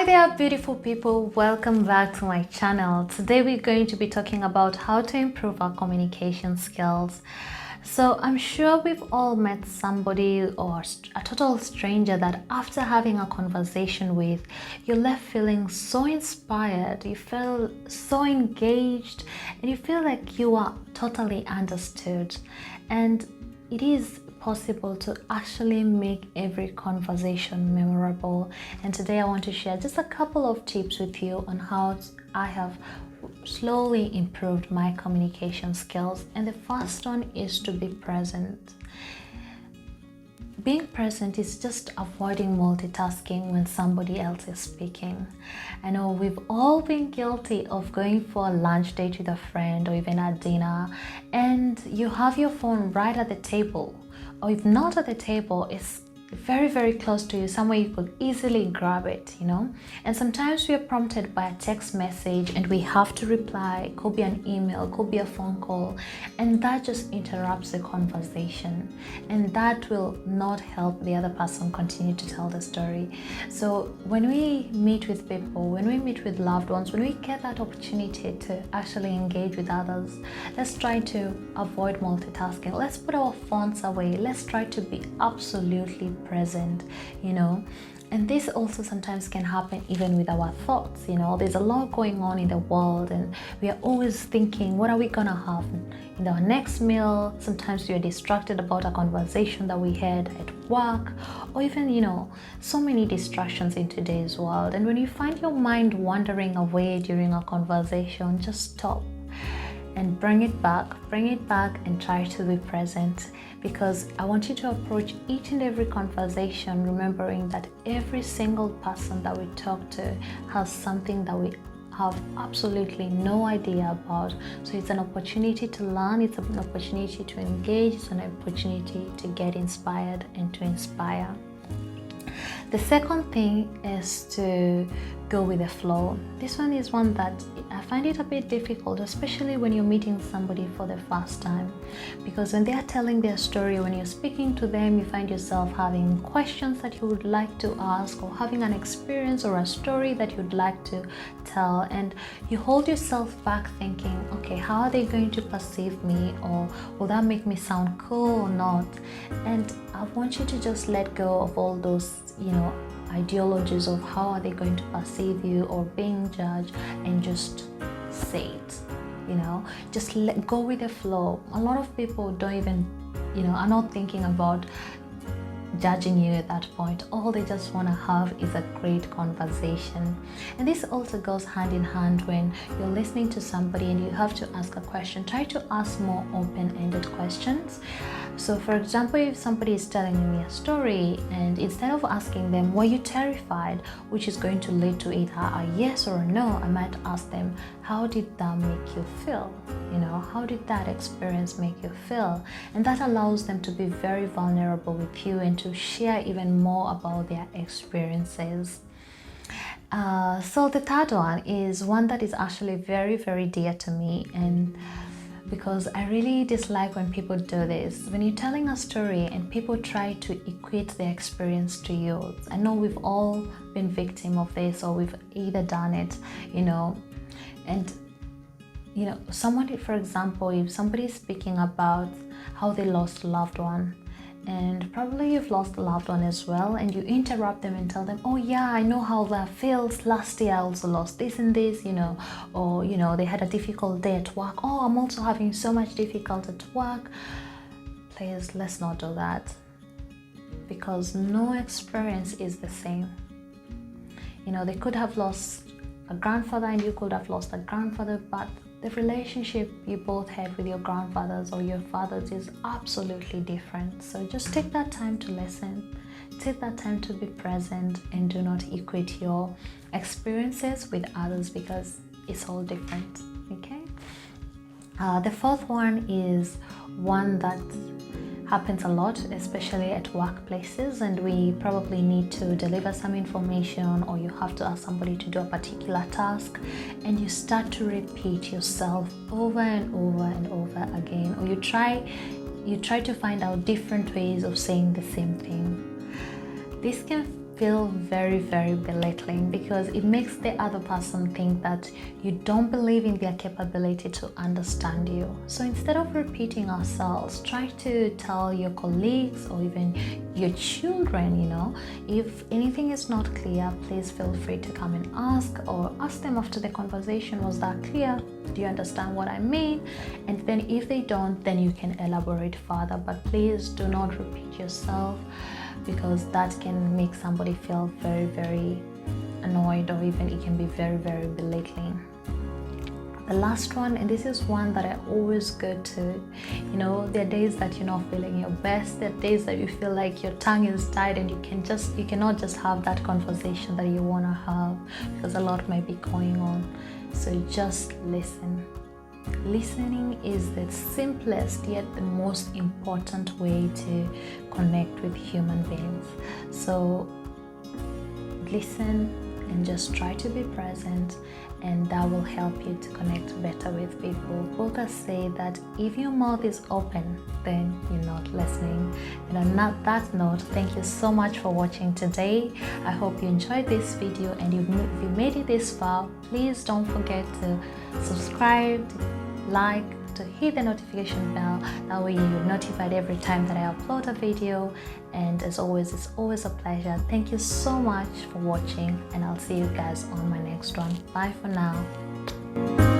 Hi there, beautiful people. Welcome back to my channel. Today we're going to be talking about how to improve our communication skills. So I'm sure we've all met somebody or a total stranger that after having a conversation with, you're left feeling so inspired, you feel so engaged, and you feel like you are totally understood. And it is possible to actually make every conversation memorable. And today I want to share just a couple of tips with you on how I have slowly improved my communication skills. And the first one is to be present. Being present is just avoiding multitasking when somebody else is speaking. I know we've all been guilty of going for a lunch date with a friend or even a dinner, and you have your phone right at the table, or if not at the table, it's very close to you, somewhere you could easily grab it, and sometimes we are prompted by a text message and we have to reply. It could be an email, it could be a phone call, and that just interrupts the conversation, and that will not help the other person continue to tell the story. So when we meet with people, when we meet with loved ones, when we get that opportunity to actually engage with others, let's try to avoid multitasking. Let's put our phones away. Let's try to be absolutely present, and this also sometimes can happen even with our thoughts. There's a lot going on in the world, and we are always thinking, what are we gonna have in our next meal? Sometimes we are distracted about a conversation that we had at work, or even so many distractions in today's world. And when you find your mind wandering away during a conversation, just stop and bring it back and try to be present, because I want you to approach each and every conversation remembering that every single person that we talk to has something that we have absolutely no idea about. So it's an opportunity to learn, it's an opportunity to engage, it's an opportunity to get inspired and to inspire. The second thing is to go with the flow. This one is one that I find it a bit difficult, especially when you're meeting somebody for the first time, because when they are telling their story, when you're speaking to them, you find yourself having questions that you would like to ask, or having an experience or a story that you'd like to tell, and you hold yourself back thinking, okay, how are they going to perceive me, or will that make me sound cool or not? And I want you to just let go of all those ideologies of how are they going to perceive you or being judged, and just say it. Just let go with the flow. A lot of people don't even are not thinking about judging you at that point. All they just want to have is a great conversation. And this also goes hand in hand when you're listening to somebody and you have to ask a question. Try to ask more open-ended questions. So for example, if somebody is telling me a story, and instead of asking them, were you terrified, which is going to lead to either a yes or a no, I might ask them, how did that make you feel? How did that experience make you feel? And that allows them to be very vulnerable with you and to share even more about their experiences. So the third one is one that is actually very dear to me, and because I really dislike when people do this. When you're telling a story and people try to equate their experience to yours. I know we've all been victim of this, or we've either done it, and somebody, for example, if somebody is speaking about how they lost a loved one, and probably you've lost a loved one as well, and you interrupt them and tell them, oh yeah, I know how that feels. Last year I also lost this and this, or they had a difficult day at work. Oh, I'm also having so much difficulty at work. Please, let's not do that, because no experience is the same. They could have lost a grandfather and you could have lost a grandfather, but the relationship you both had with your grandfathers or your fathers is absolutely different. So just take that time to listen, take that time to be present, and do not equate your experiences with others, because it's all different, okay? The fourth one is one that happens a lot, especially at workplaces, and we probably need to deliver some information, or you have to ask somebody to do a particular task, and you start to repeat yourself over and over again, or you try to find out different ways of saying the same thing. This can feel very, very belittling, because it makes the other person think that you don't believe in their capability to understand you. So instead of repeating ourselves, try to tell your colleagues or even your children, if anything is not clear, please feel free to come and ask, or ask them after the conversation, was that clear? Do you understand what I mean? And then if they don't, then you can elaborate further, but please do not repeat yourself, because that can make somebody feel very, very annoyed, or even it can be very, very belittling. The last one, and this is one that I always go to, there are days that you're not feeling your best. There are days that you feel like your tongue is tied and you cannot just have that conversation that you want to have, because a lot might be going on. So just listen. Listening is the simplest yet the most important way to connect with human beings. So listen and just try to be present, and that will help you to connect better with people. Volta say that if your mouth is open, then you're not listening. And on that note, thank you so much for watching today. I hope you enjoyed this video, and if you made it this far, please don't forget to subscribe, like, to hit the notification bell. That way you're notified every time that I upload a video. And as always, it's always a pleasure. Thank you so much for watching, and I'll see you guys on my next one. Bye for now.